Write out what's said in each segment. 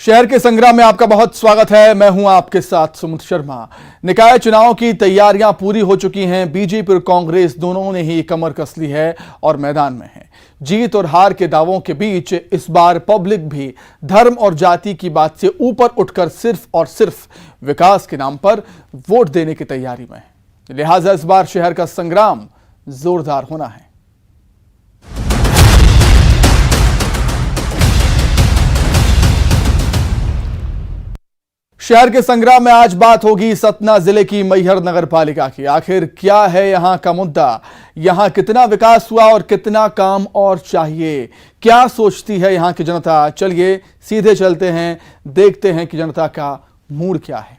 शहर के संग्राम में आपका बहुत स्वागत है। मैं हूं आपके साथ सुमित शर्मा। निकाय चुनाव की तैयारियां पूरी हो चुकी हैं। बीजेपी और कांग्रेस दोनों ने ही कमर कस ली है और मैदान में है। जीत और हार के दावों के बीच इस बार पब्लिक भी धर्म और जाति की बात से ऊपर उठकर सिर्फ और सिर्फ विकास के नाम पर वोट देने की तैयारी में है। लिहाजा इस बार शहर का संग्राम जोरदार होना है। शहर के संग्राम में आज बात होगी सतना जिले की मैहर नगर पालिका की। आखिर क्या है यहां का मुद्दा, यहां कितना विकास हुआ और कितना काम और चाहिए, क्या सोचती है यहां की जनता। चलिए सीधे चलते हैं, देखते हैं कि जनता का मूड क्या है।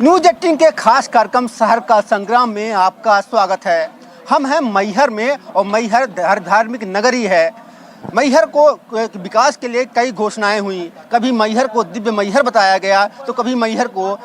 न्यूज 18 के खास कार्यक्रम शहर का संग्राम में आपका स्वागत है। हम हैं मैहर में और मैहर धार्मिक नगरी है। मैहर को विकास के लिए कई घोषणाएं हुई। कभी मैहर को दिव्य मैहर बताया गया तो कभी मैहर को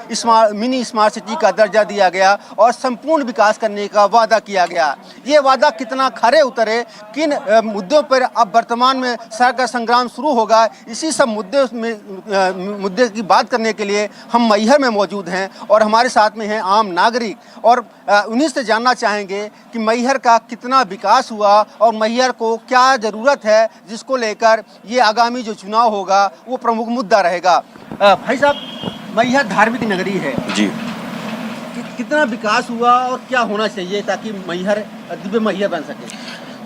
मिनी स्मार्ट सिटी का दर्जा दिया गया और संपूर्ण विकास करने का वादा किया गया। ये वादा कितना खरे उतरे, किन मुद्दों पर अब वर्तमान में शहर का संग्राम शुरू होगा, इसी सब मुद्दे की बात करने के लिए हम मैहर में मौजूद हैं और हमारे साथ में हैं आम नागरिक और उन्हीं से जानना चाहेंगे कि मैहर का कितना विकास हुआ और मैहर को क्या ज़रूरत है, जिसको लेकर ये आगामी जो चुनाव होगा वो प्रमुख मुद्दा रहेगा। भाई साहब, मैहर धार्मिक नगरी है जी, कितना विकास हुआ और क्या होना चाहिए ताकि मैहर दिव्य मैहर बन सके?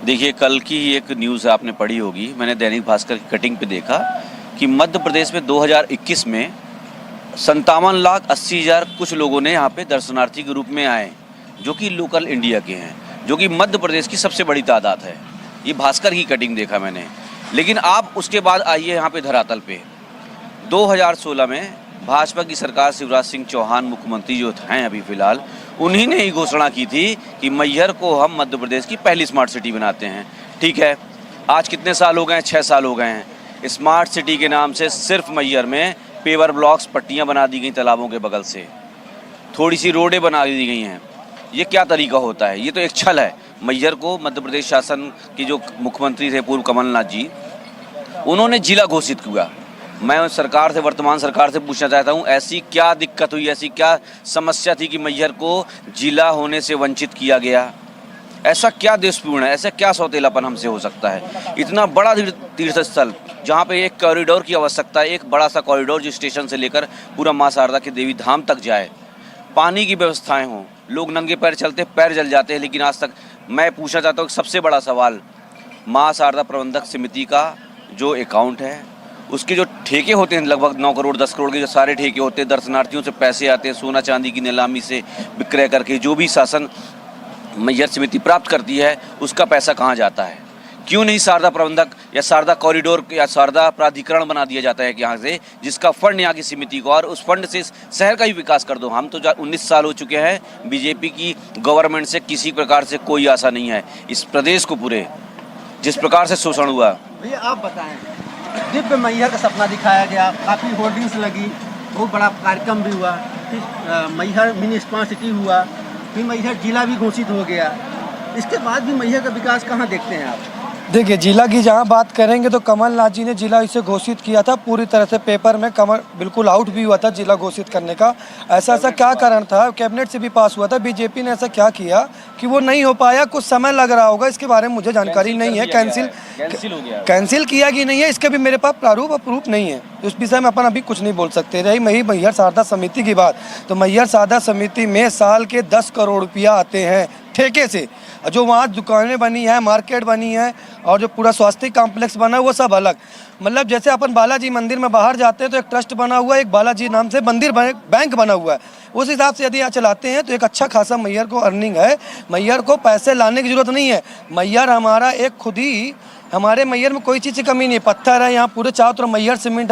देखिए, कल की एक न्यूज़ आपने पढ़ी होगी, मैंने दैनिक भास्कर की कटिंग पे देखा कि मध्य प्रदेश में 2021 में 57,80,000 कुछ लोगों ने यहाँ पे दर्शनार्थी के रूप में आए, जो कि लोकल इंडिया के हैं, जो कि मध्य प्रदेश की सबसे बड़ी तादाद है। ये भास्कर की कटिंग देखा मैंने। लेकिन आप उसके बाद आइए यहाँ पे धरातल पे 2016 में भाजपा की सरकार, शिवराज सिंह चौहान मुख्यमंत्री जो हैं अभी फ़िलहाल, उन्हीं ने ही घोषणा की थी कि मैहर को हम मध्य प्रदेश की पहली स्मार्ट सिटी बनाते हैं। ठीक है, आज कितने साल हो गए हैं? 6 साल हो गए हैं। स्मार्ट सिटी के नाम से सिर्फ मैहर में पेवर ब्लॉक्स, पट्टियाँ बना दी गई तालाबों के बगल से, थोड़ी सी रोडें बना दी गई हैं। ये क्या तरीका होता है? ये तो एक छल है। मैहर को मध्य प्रदेश शासन के जो मुख्यमंत्री थे पूर्व कमलनाथ जी, उन्होंने जिला घोषित किया। मैं सरकार से, वर्तमान सरकार से पूछना चाहता हूँ, ऐसी क्या दिक्कत हुई, ऐसी क्या समस्या थी कि मैहर को जिला होने से वंचित किया गया? ऐसा क्या देशपूर्ण है, ऐसा क्या सौतेलापन हमसे हो सकता है? इतना बड़ा तीर्थ स्थल जहाँ पे एक कॉरिडोर की आवश्यकता है, एक बड़ा सा कॉरिडोर जो स्टेशन से लेकर पूरा माँ शारदा के देवी धाम तक जाए, पानी की व्यवस्थाएं हों, लोग नंगे पैर चलते पैर जल जाते हैं। लेकिन आज तक मैं पूछना चाहता हूँ, सबसे बड़ा सवाल, माँ शारदा प्रबंधक समिति का जो अकाउंट है, उसके जो ठेके होते हैं लगभग 9 करोड़ 10 करोड़ के जो सारे ठेके होते हैं, दर्शनार्थियों से पैसे आते हैं, सोना चांदी की नीलामी से विक्रय करके जो भी शासन मैहर समिति प्राप्त करती है, उसका पैसा कहाँ जाता है? क्यों नहीं शारदा प्रबंधक या शारदा कॉरिडोर या शारदा प्राधिकरण बना दिया जाता है कि यहाँ से, जिसका फंड यहाँ की समिति को, और उस फंड से शहर का ही विकास कर दो। हम तो 19 साल हो चुके हैं, बीजेपी की गवर्नमेंट से किसी प्रकार से कोई आशा नहीं है। इस प्रदेश को पूरे जिस प्रकार से शोषण हुआ। भैया आप बताएं, दिव्य मैहर का सपना दिखाया गया, काफ़ी होर्डिंग्स लगी, बहुत बड़ा कार्यक्रम भी हुआ, फिर मैहर मिनी स्मार्ट सिटी हुआ, फिर मैहर जिला भी घोषित हो गया। इसके बाद भी मैहर का विकास कहाँ देखते हैं आप? देखिए, जिला की जहाँ बात करेंगे तो कमलनाथ जी ने जिला इसे घोषित किया था, पूरी तरह से पेपर में कमल बिल्कुल आउट भी हुआ था जिला घोषित करने का। ऐसा क्या कारण था? कैबिनेट से भी पास हुआ था। बीजेपी ने ऐसा क्या किया कि वो नहीं हो पाया? कुछ समय लग रहा होगा, इसके बारे में मुझे जानकारी नहीं है। कैंसिल किया कि नहीं है, इसके भी मेरे पास प्रारूप और प्रूफ नहीं है। उस विषय में अपन अभी कुछ नहीं बोल सकते। रही मैहर शारदा समिति की बात, तो मैहर शारदा समिति में साल के 10 करोड़ रुपया आते हैं ठेके से। जो वहाँ दुकानें बनी है, मार्केट बनी है और जो पूरा स्वास्थ्य कॉम्प्लेक्स बना है, वो सब अलग। मतलब जैसे अपन बालाजी मंदिर में बाहर जाते हैं तो एक ट्रस्ट बना हुआ है, एक बालाजी नाम से मंदिर बैंक बना हुआ है। उस हिसाब से यदि यहाँ चलाते हैं तो एक अच्छा खासा मैहर को अर्निंग है। मैहर को पैसे लाने की जरूरत नहीं है। मैहर हमारा एक खुद ही, हमारे मैहर में कोई चीज़ की कमी नहीं है। पत्थर है यहाँ पूरे चारों तरफ। मैहर सीमेंट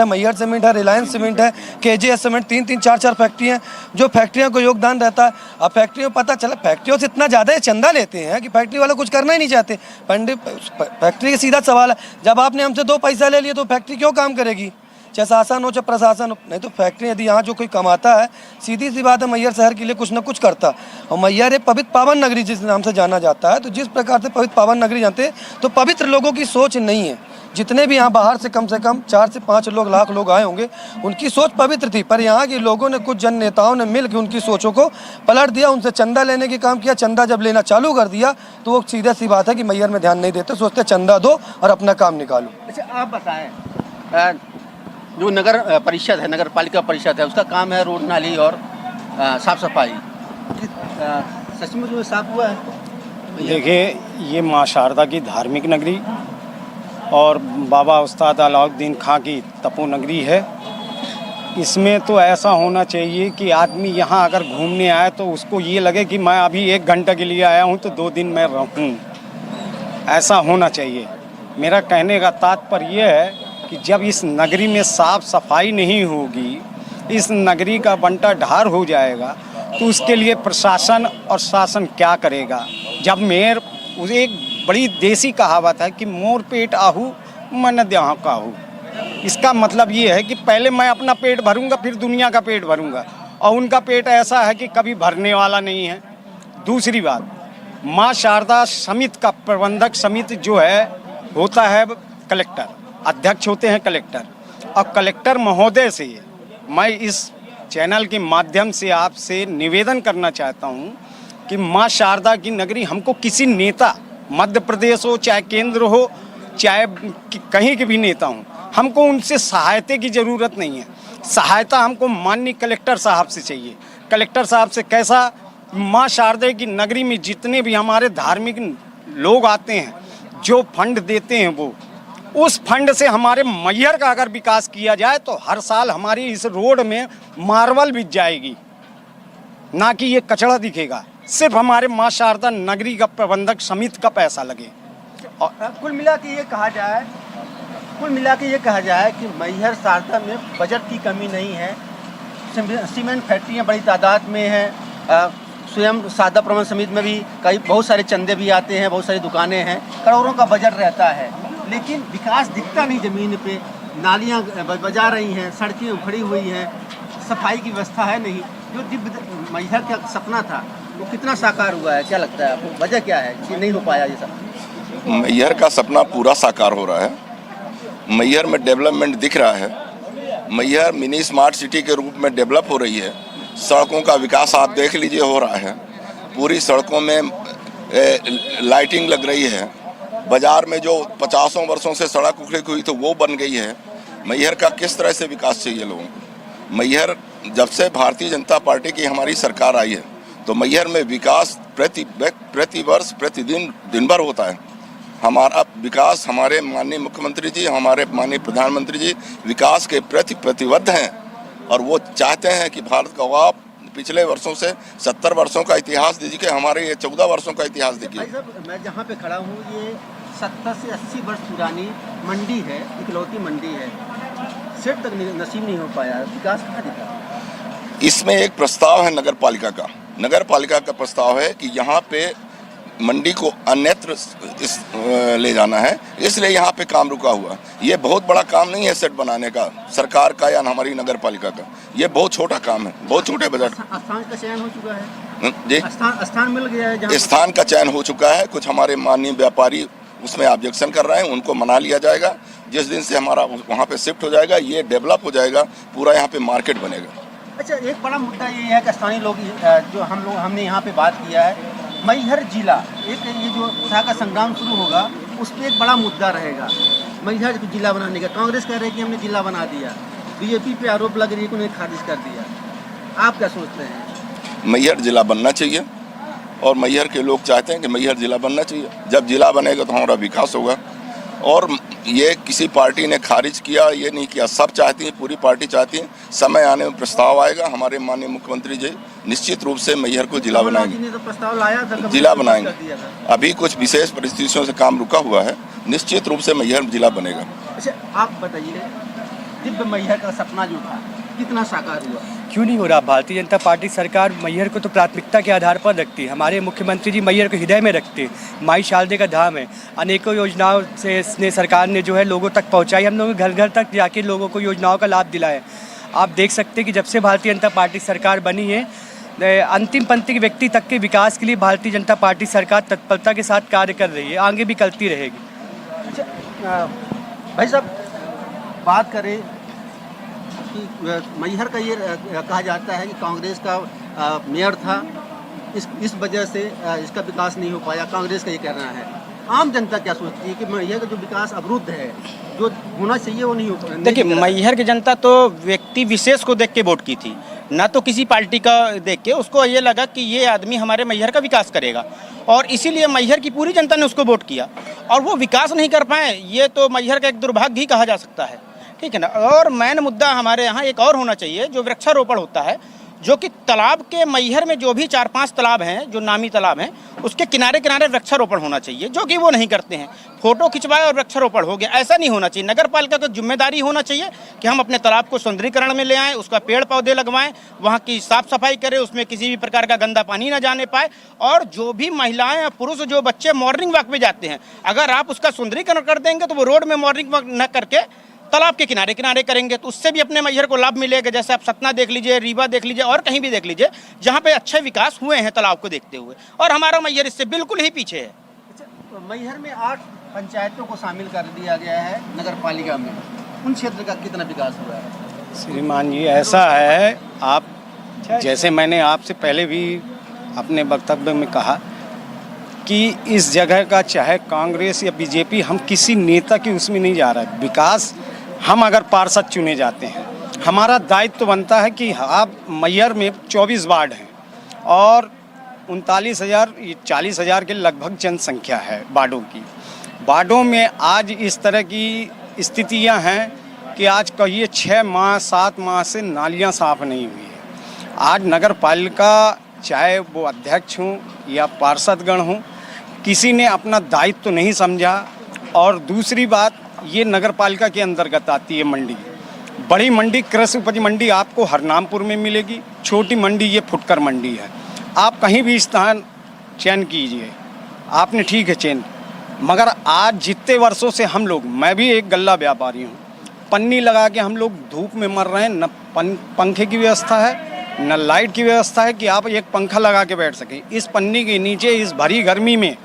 है, रिलायंस सीमेंट है, KJS सीमेंट, 3-3 4-4 फैक्ट्री हैं, जो फैक्ट्रियों को योगदान रहता है। अब फैक्ट्रियों में पता चला, फैक्ट्रियों से इतना ज़्यादा चंदा लेते हैं कि फैक्ट्री वाले कुछ करना ही नहीं चाहते। फैक्ट्री का सीधा सवाल है, जब आपने हमसे 2 पैसा ले लिए तो फैक्ट्री क्यों काम करेगी? चाहे शासन हो चाहे प्रशासन हो। नहीं तो फैक्ट्री यदि यहाँ जो कोई कमाता है, सीधी सी बात है, मैहर शहर के लिए कुछ ना कुछ करता। और मैहर एक पवित्र पावन नगरी जिस नाम से जाना जाता है, तो जिस प्रकार से पवित्र पावन नगरी जानते हैं, तो पवित्र लोगों की सोच नहीं है। जितने भी यहाँ बाहर से कम 4 से 5 लाख लोग आए होंगे, उनकी सोच पवित्र थी, पर यहाँ के लोगों ने, कुछ जन नेताओं ने मिल के उनकी सोचों को पलट दिया, उनसे चंदा लेने की काम किया। चंदा जब लेना चालू कर दिया तो वो सीधा सी बात है कि मैहर में ध्यान नहीं देते, सोचते चंदा दो और अपना काम निकालो। अच्छा, आप बताएं, जो नगर परिषद है, नगर पालिका परिषद है, उसका काम है रोड नाली और साफ सफाई। सचमुच में साफ हुआ है? देखिए, ये माँ शारदा की धार्मिक नगरी और बाबा उस्ताद अलाउद्दीन खां की तपो नगरी है। इसमें तो ऐसा होना चाहिए कि आदमी यहाँ अगर घूमने आए तो उसको ये लगे कि मैं अभी 1 घंटे के लिए आया हूँ तो 2 दिन मैं रहूँ, ऐसा होना चाहिए। मेरा कहने का तात्पर्य ये है कि जब इस नगरी में साफ सफाई नहीं होगी, इस नगरी का बंटा ढार हो जाएगा, तो उसके लिए प्रशासन और शासन क्या करेगा। जब मेयर, एक बड़ी देसी कहावत है कि मोर पेट आहू मन द्याह काहू। इसका मतलब ये है कि पहले मैं अपना पेट भरूंगा, फिर दुनिया का पेट भरूंगा, और उनका पेट ऐसा है कि कभी भरने वाला नहीं है। दूसरी बात, माँ शारदा समिति का प्रबंधक समिति जो है होता है कलेक्टर, अध्यक्ष होते हैं कलेक्टर, और कलेक्टर महोदय से मैं इस चैनल के माध्यम से आपसे निवेदन करना चाहता हूँ कि माँ शारदा की नगरी, हमको किसी नेता, मध्य प्रदेश हो चाहे केंद्र हो चाहे कहीं के भी नेता हों, हमको उनसे सहायता की ज़रूरत नहीं है। सहायता हमको माननीय कलेक्टर साहब से चाहिए। कलेक्टर साहब से कैसा, माँ शारदा की नगरी में जितने भी हमारे धार्मिक लोग आते हैं, जो फंड देते हैं, वो उस फंड से हमारे मैहर का अगर विकास किया जाए तो हर साल हमारी इस रोड में मार्बल बिछ जाएगी, ना कि ये कचरा दिखेगा। सिर्फ हमारे माँ शारदा नगरी का प्रबंधक समिति का पैसा लगे। और कुल मिला के ये कहा जाए कि मैहर शारदा में बजट की कमी नहीं है। सीमेंट फैक्ट्रियाँ बड़ी तादाद में हैं। स्वयं शारदा प्रबंधन समिति में भी बहुत सारे चंदे भी आते हैं, बहुत सारी दुकानें हैं, करोड़ों का बजट रहता है, लेकिन विकास दिखता नहीं। ज़मीन पे नालियाँ बजा रही हैं, सड़कें उखड़ी हुई हैं, सफाई की व्यवस्था है नहीं। जो दिव्य मैहर का सपना था वो कितना साकार हुआ है, क्या लगता है आपको? वजह क्या है कि नहीं हो पाया ये सब? मैहर का सपना पूरा साकार हो रहा है। मैहर में डेवलपमेंट दिख रहा है। मैहर मिनी स्मार्ट सिटी के रूप में डेवलप हो रही है। सड़कों का विकास आप देख लीजिए हो रहा है। पूरी सड़कों में लाइटिंग लग रही है। बाजार में जो 50 वर्षों से सड़क उखड़ी हुई तो वो बन गई है। मैहर का किस तरह से विकास चाहिए लोगों को? मैहर, जब से भारतीय जनता पार्टी की हमारी सरकार आई है तो मैहर में विकास प्रति वर्ष प्रतिदिन दिन भर होता है। हमारा विकास, हमारे माननीय मुख्यमंत्री जी, हमारे माननीय प्रधानमंत्री जी विकास के प्रति प्रतिबद्ध हैं और वो चाहते हैं कि भारत का, आप पिछले वर्षों से 70 वर्षों का इतिहास दीजिए, हमारे ये 14 वर्षों का इतिहास देखिए। मैं जहाँ पे खड़ा हूँ ये 70 से 80 वर्ष पुरानी मंडी है, इकलौती मंडी है, सेट तक नसीब नहीं हो पाया। विकास कहाँ दिखा? इसमें एक प्रस्ताव है नगर पालिका का। नगर पालिका का प्रस्ताव है कि यहाँ पे मंडी को अन्यत्र ले जाना है, इसलिए यहाँ पे काम रुका हुआ। ये बहुत बड़ा काम नहीं है सेट बनाने का, सरकार का या हमारी नगर पालिका का। ये बहुत छोटा काम है, बहुत छोटे बजट। स्थान का चयन हो चुका है जी, स्थान मिल गया है, स्थान का चयन हो चुका है। कुछ हमारे माननीय व्यापारी उसमें ऑब्जेक्शन कर रहे हैं, उनको मना लिया जाएगा। जिस दिन से हमारा वहाँ पे शिफ्ट हो जाएगा, ये डेवलप हो जाएगा, पूरा यहाँ पे मार्केट बनेगा। अच्छा, एक बड़ा मुद्दा ये है कि स्थानीय लोग, जो हमने यहाँ पे बात किया है, मैहर जिला, एक ये जो उत्साह का संग्राम शुरू होगा उस पर एक बड़ा मुद्दा रहेगा मैहर को जिला बनाने का। कांग्रेस कह रही है कि हमने जिला बना दिया, बीजेपी पे आरोप लग रही है कि उन्हें खारिज कर दिया। आप क्या सोचते हैं? मैहर जिला बनना चाहिए और मैहर के लोग चाहते हैं कि मैहर जिला बनना चाहिए। जब जिला बनेगा तो हमारा विकास होगा। और ये किसी पार्टी ने खारिज किया, ये नहीं किया, सब चाहती हैं, पूरी पार्टी चाहती है। समय आने में प्रस्ताव आएगा, हमारे माननीय मुख्यमंत्री जी निश्चित रूप से मैहर को जिला बनाएंगे, तो प्रस्ताव लाया था, जिला बनाएंगे। अभी कुछ विशेष परिस्थितियों से काम रुका हुआ है, निश्चित रूप से मैहर जिला बनेगा। अच्छा, आप बताइए, दिव्य मैहर का सपना जो था कितना साकार हुआ? क्यों नहीं हो रहा? भारतीय जनता पार्टी सरकार मैहर को तो प्राथमिकता के आधार पर रखती है। हमारे मुख्यमंत्री जी मैहर को हृदय में रखते हैं। माई शारदे का धाम है। अनेकों योजनाओं से इसने, सरकार ने जो है लोगों तक पहुंचाई। हम लोग घर घर तक जाके लोगों को योजनाओं का लाभ दिलाया। आप देख सकते हैं कि जब से भारतीय जनता पार्टी सरकार बनी है, अंतिम पंक्ति के व्यक्ति तक के विकास के लिए भारतीय जनता पार्टी सरकार तत्परता के साथ कार्य कर रही है, आगे भी करती रहेगी। अच्छा, भाई साहब, बात करें कि मैहर का ये कहा जाता है कि कांग्रेस का मेयर था, इस वजह से इसका विकास नहीं हो पाया, कांग्रेस का ये कहना है। आम जनता क्या सोचती है कि मैहर का जो विकास अवरुद्ध है, जो होना चाहिए वो नहीं हो पाया? देखिए, मैहर की जनता तो व्यक्ति विशेष को देख के वोट की थी, ना तो किसी पार्टी का देख के। उसको ये लगा कि ये आदमी हमारे मैहर का विकास करेगा, और इसीलिए मैहर की पूरी जनता ने उसको वोट किया। और वो विकास नहीं कर पाए, ये तो मैहर का एक दुर्भाग्य ही कहा जा सकता है, ठीक है ना। और मेन मुद्दा हमारे यहाँ एक और होना चाहिए, जो वृक्षारोपण होता है, जो कि तालाब के मैहर में जो भी 4-5 तालाब हैं, जो नामी तालाब हैं, उसके किनारे किनारे वृक्षारोपण होना चाहिए, जो कि वो नहीं करते हैं। फोटो खिंचवाए और वृक्षारोपण हो गया, ऐसा नहीं होना चाहिए। नगर पालिका की जिम्मेदारी होना चाहिए कि हम अपने तालाब को सौंदर्यीकरण में ले आएँ, उसका पेड़ पौधे लगवाएं, वहाँ की साफ सफाई करें, उसमें किसी भी प्रकार का गंदा पानी ना जाने पाए। और जो भी महिलाएं या पुरुष, जो बच्चे मॉर्निंग वॉक पे जाते हैं, अगर आप उसका सौंदर्यीकरण कर देंगे तो वो रोड में मॉर्निंग वॉक न करके तालाब के किनारे किनारे करेंगे, तो उससे भी अपने मैहर को लाभ मिलेगा। जैसे आप सतना देख लीजिए, रीवा देख लीजिए, और कहीं भी देख लीजिए जहाँ पे अच्छे विकास हुए हैं तालाब को देखते हुए, और हमारा मैहर इससे बिल्कुल ही पीछे है। अच्छा, मैहर में 8 पंचायतों को शामिल कर दिया गया है नगर पालिका में, उन क्षेत्र का कितना विकास हुआ है? श्रीमान जी, ऐसा है, आप जैसे मैंने आपसे पहले भी अपने वक्तव्य में कहा कि इस जगह का चाहे कांग्रेस या बीजेपी, हम किसी नेता की उसमें नहीं जा रहा है। विकास हम अगर पार्षद चुने जाते हैं, हमारा दायित्व तो बनता है कि आप मैहर में 24 वार्ड हैं और 39,000 40,000 के लगभग जनसंख्या है वार्डों की। वार्डों में आज इस तरह की स्थितियां हैं कि आज कहिए 6 माह 7 माह से नालियां साफ नहीं हुई है। आज नगर पालिका, चाहे वो अध्यक्ष हों या पार्षदगण हों, किसी ने अपना दायित्व तो नहीं समझा। और दूसरी बात, ये नगर पालिका के अंतर्गत आती है मंडी। बड़ी मंडी कृषि उपज मंडी आपको हरनामपुर में मिलेगी, छोटी मंडी ये फुटकर मंडी है। आप कहीं भी स्थान चयन कीजिए, आपने ठीक है चयन, मगर आज जितने वर्षों से हम लोग, मैं भी एक गल्ला व्यापारी हूँ, पन्नी लगा के हम लोग धूप में मर रहे हैं। न पंखे की व्यवस्था है, न लाइट की व्यवस्था है कि आप एक पंखा लगा के बैठ सकें। इस पन्नी के नीचे इस भरी गर्मी में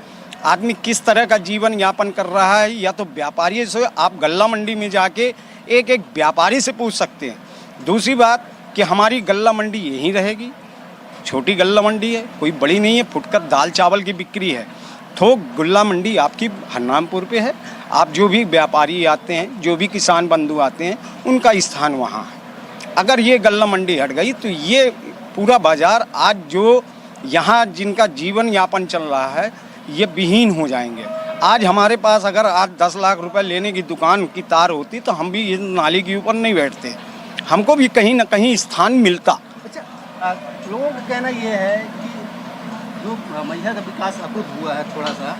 आदमी किस तरह का जीवन यापन कर रहा है, या तो व्यापारी से आप गल्ला मंडी में जाके एक एक व्यापारी से पूछ सकते हैं। दूसरी बात कि हमारी गल्ला मंडी यहीं रहेगी, छोटी गल्ला मंडी है, कोई बड़ी नहीं है, फुटकर दाल चावल की बिक्री है। थोक गल्ला मंडी आपकी हरनामपुर पे है। आप जो भी व्यापारी आते हैं, जो भी किसान बंधु आते हैं, उनका स्थान वहाँ है। अगर ये गल्ला मंडी हट गई तो ये पूरा बाज़ार, आज जो यहाँ जिनका जीवन यापन चल रहा है, ये विहीन हो जाएंगे। आज हमारे पास अगर आज 10 लाख रुपए लेने की दुकान की तार होती तो हम भी इस नाली के ऊपर नहीं बैठते, हमको भी कहीं ना कहीं स्थान मिलता। अच्छा, लोगों का कहना ये है कि जो मैहर का विकास अवरुद्ध हुआ है थोड़ा सा,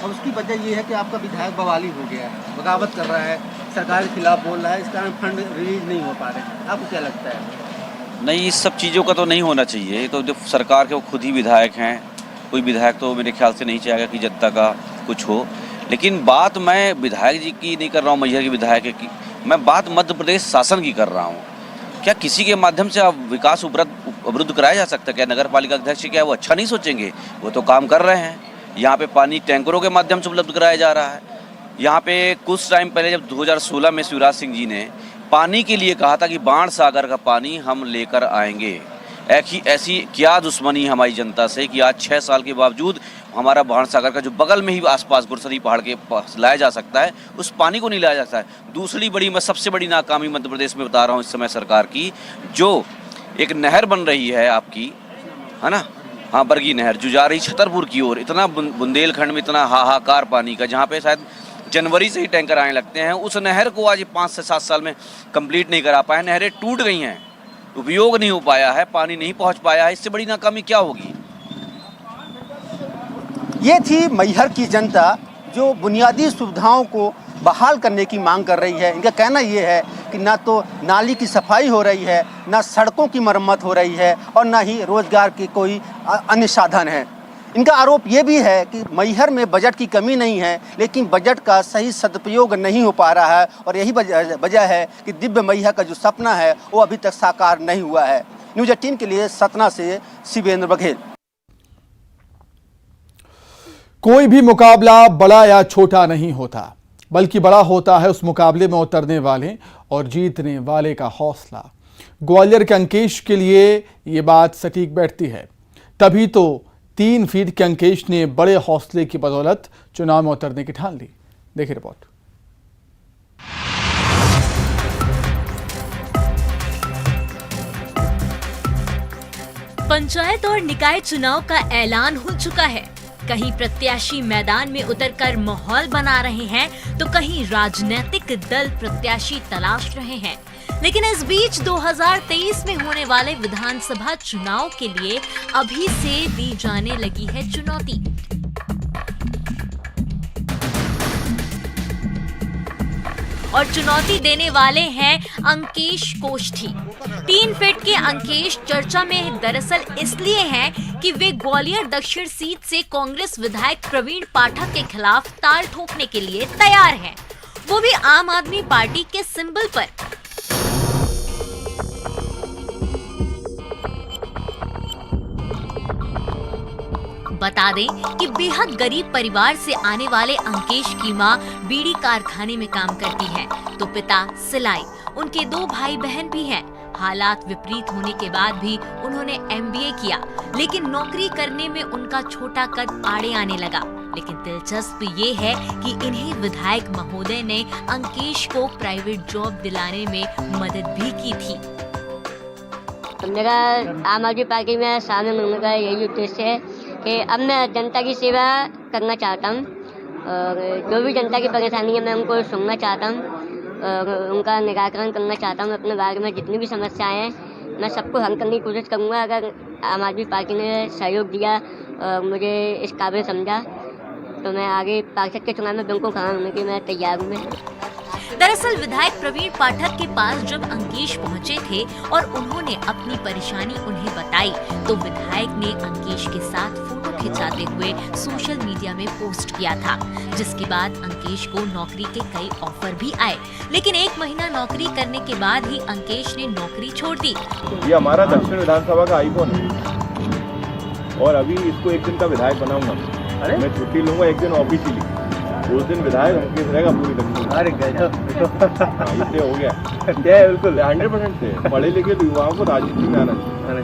और उसकी वजह ये है कि आपका विधायक बवाली हो गया है, बगावत कर रहा है, सरकार के खिलाफ बोल रहा है, इस कारण फंड रिलीज नहीं हो पा रहे। आपको क्या लगता है? नहीं, इस सब चीज़ों का तो नहीं होना चाहिए। ये तो जो सरकार के वो खुद ही विधायक हैं, कोई विधायक तो मेरे ख्याल से नहीं चाहेगा कि जनता का कुछ हो। लेकिन बात मैं विधायक जी की नहीं कर रहा हूँ, मैहर के विधायक की, मैं बात मध्य प्रदेश शासन की कर रहा हूँ। क्या किसी के माध्यम से आप विकास अवरुद्ध कराया जा सकता है? क्या नगर पालिका अध्यक्ष क्या वो अच्छा नहीं सोचेंगे? वो तो काम कर रहे हैं। यहाँ पे पानी टैंकरों के माध्यम से उपलब्ध कराया जा रहा है। यहाँ पे कुछ टाइम पहले जब 2016 में शिवराज सिंह जी ने पानी के लिए कहा था कि बाण सागर का पानी हम लेकर आएंगे, ऐसी क्या दुश्मनी हमारी जनता से कि आज 6 साल के बावजूद हमारा बाण सागर का जो बगल में ही आसपास गुरसरी पहाड़ के पास लाया जा सकता है, उस पानी को नहीं लाया जाता है। दूसरी बड़ी, मैं सबसे बड़ी नाकामी मध्य प्रदेश में बता रहा हूँ इस समय सरकार की, जो एक नहर बन रही है आपकी, है ना, हाँ, बरगी नहर, जो जा रही छतरपुर की ओर, इतना बुंदेलखंड में इतना हाहाकार पानी का, जहाँ पे शायद जनवरी से ही टैंकर आने लगते हैं, उस नहर को आज 5 से 7 साल में कंप्लीट नहीं करा पाए। नहरें टूट गई हैं, उपयोग नहीं हो पाया है, पानी नहीं पहुंच पाया है। इससे बड़ी नाकामी क्या होगी? ये थी मैहर की जनता जो बुनियादी सुविधाओं को बहाल करने की मांग कर रही है। इनका कहना ये है कि ना तो नाली की सफाई हो रही है, ना सड़कों की मरम्मत हो रही है, और ना ही रोजगार की कोई अन्य साधन है। इनका आरोप ये भी है कि मैहर में बजट की कमी नहीं है, लेकिन बजट का सही सदुपयोग नहीं हो पा रहा है, और यही वजह है कि दिव्य मैहर का जो सपना है वो अभी तक साकार नहीं हुआ है। न्यूज़ 18 के लिए सतना से शिवेंद्र बघेल। कोई भी मुकाबला बड़ा या छोटा नहीं होता, बल्कि बड़ा होता है उस मुकाबले में उतरने वाले और जीतने वाले का हौसला। ग्वालियर के अंकेश के लिए ये बात सटीक बैठती है। तभी तो 3 फीट के अंकेश ने बड़े हौसले की बदौलत चुनाव में उतरने की ठान ली। देखिए रिपोर्ट। पंचायत और निकाय चुनाव का ऐलान हो चुका है। कहीं प्रत्याशी मैदान में उतरकर माहौल बना रहे हैं तो कहीं राजनीतिक दल प्रत्याशी तलाश रहे हैं। लेकिन इस बीच 2023 में होने वाले विधानसभा चुनाव के लिए अभी से दी जाने लगी है चुनौती। और चुनौती देने वाले हैं अंकेश कोष्ठी। 3 फीट के अंकेश चर्चा में दरअसल इसलिए हैं कि वे ग्वालियर दक्षिण सीट से कांग्रेस विधायक प्रवीण पाठक के खिलाफ ताल ठोकने के लिए तैयार हैं, वो भी आम आदमी पार्टी के सिंबल पर। बता दें कि बेहद गरीब परिवार से आने वाले अंकेश की मां बीड़ी कारखाने में काम करती है, तो पिता सिलाई। उनके 2 भाई बहन भी हैं। हालात विपरीत होने के बाद भी उन्होंने MBA किया, लेकिन नौकरी करने में उनका छोटा कद आड़े आने लगा। लेकिन दिलचस्प ये है कि इन्हीं विधायक महोदय ने अंकेश को प्राइवेट जॉब दिलाने में मदद भी की थी। मेरा आम आदमी पार्टी में शामिल होने का यही उद्देश्य है कि अब मैं जनता की सेवा करना चाहता हूँ और जो भी जनता की परेशानी है मैं उनको सुनना चाहता हूँ और उनका निराकरण करना चाहता हूँ। अपने बारे में जितनी भी समस्याएं हैं मैं सबको हल करने की कोशिश करूँगा। अगर आम आदमी पार्टी ने सहयोग दिया और मुझे इस काबिल समझा तो मैं आगे पार्षद के चुनाव में बिल्कुल खड़ा होने की मैं तैयार हूँ। दरअसल विधायक प्रवीण पाठक के पास जब अंकेश पहुंचे थे और उन्होंने अपनी परेशानी उन्हें बताई तो विधायक ने अंकेश के साथ फोटो खिंचाते हुए सोशल मीडिया में पोस्ट किया था, जिसके बाद अंकेश को नौकरी के कई ऑफर भी आए। लेकिन 1 महीना नौकरी करने के बाद ही अंकेश ने नौकरी छोड़ दी। ये हमारा दक्षिण विधानसभा का आईकॉन है और अभी इसको 1 दिन का विधायक बनाऊंगा। मैं छुट्टी लूंगा 1 दिन ऑफिशियली, उस दिन विधायक अंकेश रहेगा पूरी दक्षिण। अरे इससे हो गया बिल्कुल 100% से पढ़े लिखे युवाओं को राजनीति में आना चाहिए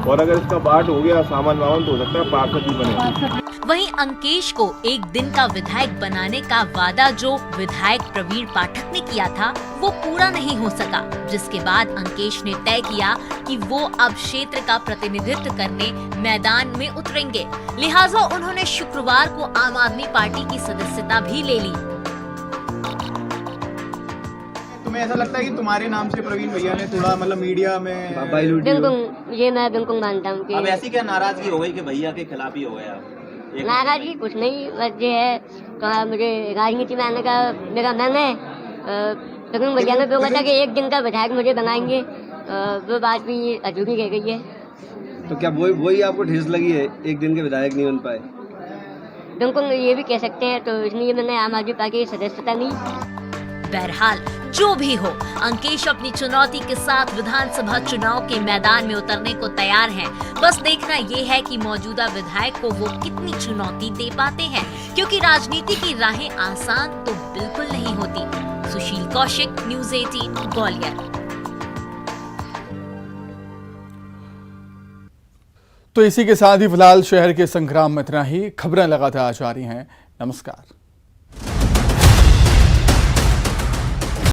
और अगर इसका पार्ट हो गया सामान वामन तो हो सकता है पार्षद भी बने। वहीं अंकेश को 1 दिन का विधायक बनाने का वादा जो विधायक प्रवीण पाठक ने किया था वो पूरा नहीं हो सका, जिसके बाद अंकेश ने तय किया कि वो अब क्षेत्र का प्रतिनिधित्व करने मैदान में उतरेंगे। लिहाजा उन्होंने शुक्रवार को आम आदमी पार्टी की सदस्यता भी ले ली। तुम्हें ऐसा लगता है कि तुम्हारे नाम से प्रवीण भैया ने थोड़ा मतलब मीडिया में बिल्कुल ये मैं बिल्कुल मानता हूँ कि अब ऐसी क्या नाराजगी हो गई कि भैया के खिलाफ ही हो गया? नाराजगी कुछ नहीं, बस ये है तो मुझे राजनीति में आने का मेरा मन है। प्रवीण भैया ने बोला था कि 1 दिन का विधायक मुझे बनाएंगे, वो बात भी अधूरी रह गई है। तो क्या वही आपको ठेस लगी है 1 दिन के विधायक नहीं बन पाए? बिल्कुल ये भी कह सकते हैं, तो इसलिए मैंने आम आदमी पार्टी की सदस्यता ली। बहरहाल जो भी हो, अंकेश अपनी चुनौती के साथ विधानसभा चुनाव के मैदान में उतरने को तैयार हैं। बस देखना ये है कि मौजूदा विधायक को वो कितनी चुनौती दे पाते हैं, क्योंकि राजनीति की राहें आसान तो बिल्कुल नहीं होती। सुशील कौशिक, न्यूज़ 18 ग्वालियर। तो इसी के साथ ही फिलहाल शहर के संग्राम में इतना ही। खबरें लगातार जारी हैं। नमस्कार।